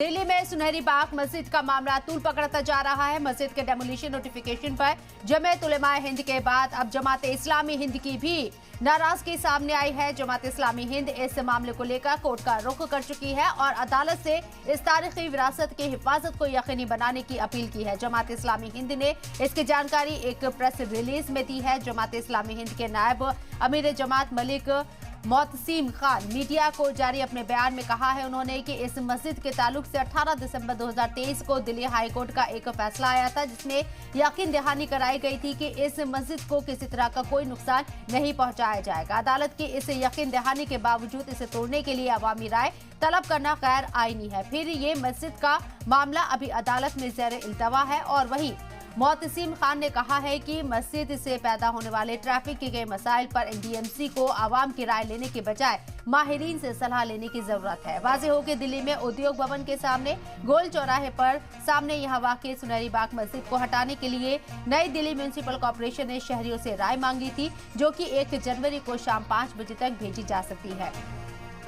दिल्ली में सुनहरी बाग मस्जिद का मामला तूल पकड़ता जा रहा है। मस्जिद के डेमोलिशन नोटिफिकेशन पर जमात उलेमाए हिंद के बाद अब जमात इस्लामी हिंद की भी नाराजगी सामने आई है। जमात इस्लामी हिंद इस मामले को लेकर कोर्ट का रुख कर चुकी है और अदालत से इस तारीखी विरासत की हिफाजत को यकीनी बनाने की अपील की है। जमात इस्लामी हिंद ने इसकी जानकारी एक प्रेस रिलीज में दी है। जमात इस्लामी हिंद के नायब अमीर जमात मलिक मोहतसिम खान मीडिया को जारी अपने बयान में कहा है उन्होंने कि इस मस्जिद के ताल्लुक से 18 दिसंबर 2023 को दिल्ली हाई कोर्ट का एक फैसला आया था, जिसमें यकीन दहानी कराई गई थी कि इस मस्जिद को किसी तरह का कोई नुकसान नहीं पहुंचाया जाएगा। अदालत की इस यकीन दहानी के बावजूद इसे तोड़ने के लिए अवामी राय तलब करना गैर आईनी है। फिर ये मस्जिद का मामला अभी अदालत में ज़ेर इल्तवा है। और वहीं मोहतसिम खान ने कहा है कि मस्जिद से पैदा होने वाले ट्रैफिक के मसाइल पर एनडीएमसी को आवाम की राय लेने के बजाय माहिरीन से सलाह लेने की जरूरत है। वाज़ेह हो कि दिल्ली में उद्योग भवन के सामने गोल चौराहे पर सामने यहां वाक़ई सुनहरी बाग मस्जिद को हटाने के लिए नई दिल्ली म्यूनिसिपल कॉर्पोरेशन ने शहरियों से राय मांगी थी, जो कि 1 जनवरी को शाम 5 बजे तक भेजी जा सकती है।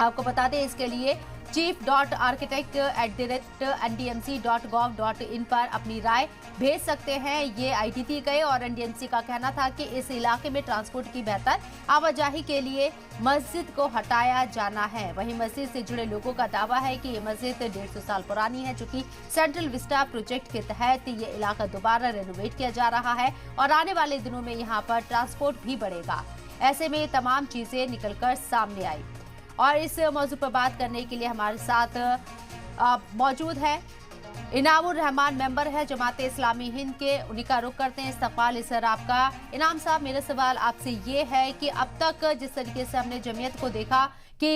आपको बता दें, इसके लिए chief.architect@ndmc.gov.in पर अपनी राय भेज सकते हैं। ये आईडी दी गई और एनडीएमसी का कहना था कि इस इलाके में ट्रांसपोर्ट की बेहतर आवाजाही के लिए मस्जिद को हटाया जाना है। वहीं मस्जिद से जुड़े लोगों का दावा है कि ये मस्जिद 150 साल पुरानी है, चूंकि सेंट्रल विस्टा प्रोजेक्ट के तहत ये इलाका दोबारा रेनोवेट किया जा रहा है और आने वाले दिनों में यहाँ पर ट्रांसपोर्ट भी बढ़ेगा। ऐसे में तमाम चीजें निकलकर सामने आई। और इस मौजू पर बात करने के लिए हमारे साथ मौजूद है इनामुर रहमान, मेंबर है जमात इस्लामी हिंद के। उन्हीं का रुख करते हैं इस्तकबाल इस सर आपका। इनाम साहब, मेरा सवाल आपसे ये है कि अब तक जिस तरीके से हमने जमीयत को देखा कि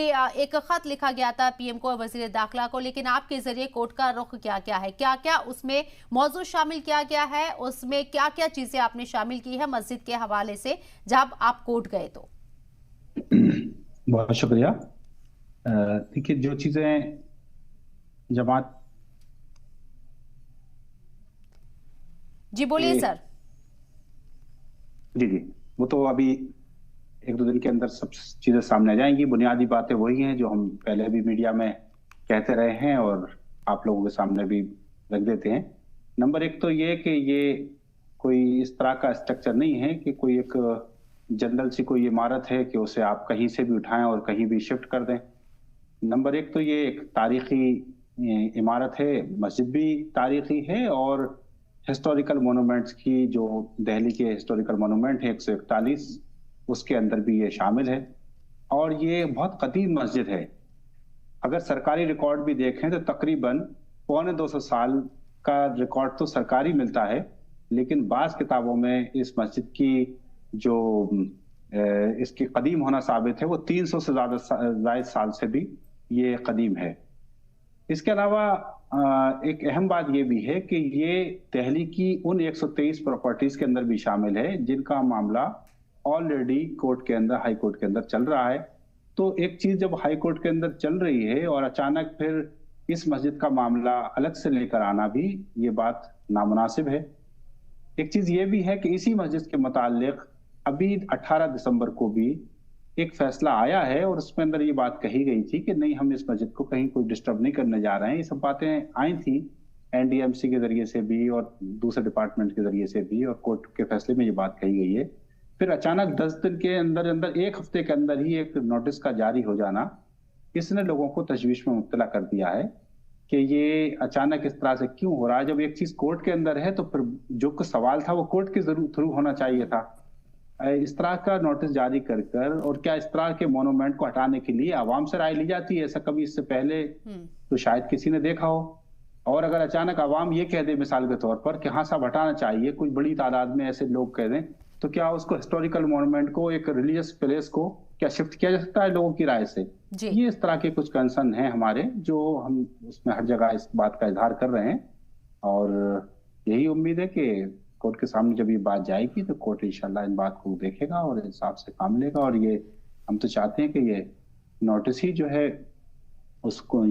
एक खत लिखा गया था पीएम को, वजीर दाखिला को, लेकिन आपके जरिए कोर्ट का रुख क्या क्या है, क्या क्या उसमें मौजू शामिल किया गया है, उसमें क्या क्या चीजें आपने शामिल की है मस्जिद के हवाले से जब आप कोर्ट गए तो? बहुत शुक्रिया। देखिए, जो चीजें जमात जी बोलिए सर। जी, वो तो अभी 1-2 दिन के अंदर सब चीजें सामने आ जाएंगी। बुनियादी बातें वही हैं जो हम पहले भी मीडिया में कहते रहे हैं और आप लोगों के सामने भी रख देते हैं। नंबर 1 तो ये कि ये कोई इस तरह का स्ट्रक्चर नहीं है कि कोई एक जनरल सी कोई इमारत है कि उसे आप कहीं से भी उठाएं और कहीं भी शिफ्ट कर दें। नंबर 1 तो ये एक तारीखी इमारत है, मस्जिद भी तारीखी है और हिस्टोरिकल मोनूमेंट्स की जो दिल्ली के हिस्टोरिकल मोनूमेंट है 141, उसके अंदर भी ये शामिल है। और ये बहुत कदीम मस्जिद है। अगर सरकारी रिकॉर्ड भी देखें तो तकरीबन 250 साल का रिकॉर्ड तो सरकारी मिलता है, लेकिन बाज़ किताबों में इस मस्जिद की जो इसकी कदीम होना साबित है वो 300 से ज्यादा साल से भी ये कदीम है। इसके अलावा एक अहम बात ये भी है कि ये दिल्ली की उन 123 प्रॉपर्टीज के अंदर भी शामिल है जिनका मामला ऑलरेडी कोर्ट के अंदर, हाई कोर्ट के अंदर चल रहा है। तो एक चीज जब हाई कोर्ट के अंदर चल रही है और अचानक फिर इस मस्जिद का मामला अलग से लेकर आना भी ये बात नामुनासिब है। एक चीज ये भी है कि इसी मस्जिद के मुतालिक अभी 18 दिसंबर को भी एक फैसला आया है और उसमें अंदर ये बात कही गई थी कि नहीं, हम इस मस्जिद को कहीं कोई डिस्टर्ब नहीं करने जा रहे हैं। ये सब बातें आई थी एनडीएमसी के जरिए से भी और दूसरे डिपार्टमेंट के जरिए से भी, और कोर्ट के फैसले में ये बात कही गई है। फिर अचानक 10 दिन के अंदर अंदर, 1 हफ्ते के अंदर ही एक नोटिस का जारी हो जाना, इसने लोगों को तशवीश में मुब्तला कर दिया है कि ये अचानक इस तरह से क्यों हो रहा है। जब एक चीज कोर्ट के अंदर है तो फिर जो कुछ सवाल था वो कोर्ट के थ्रू होना चाहिए था। इस तरह का नोटिस जारी कर और क्या इस तरह के मोनूमेंट को हटाने के लिए आवाम से राय ली जाती है? ऐसा कभी इससे पहले तो शायद किसी ने देखा हो। और अगर अचानक आवाम ये कह दे मिसाल के तौर पर कि हाँ साहब हटाना चाहिए, कुछ बड़ी तादाद में ऐसे लोग कह दें, तो क्या उसको हिस्टोरिकल मोनूमेंट को, एक रिलीजियस प्लेस को क्या शिफ्ट किया जा सकता है लोगों की राय से? ये इस तरह के कुछ कंसर्न हैं हमारे, जो हम उसमें हर जगह इस बात का इजहार कर रहे हैं। और यही उम्मीद है कि कोर्ट के सामने जब ये बात जाएगी तो कोर्ट इंशाल्लाह इन बात को देखेगा और इंसाफ से काम लेगा। और ये हम तो चाहते हैं कि ये नोटिस ही जो है उसको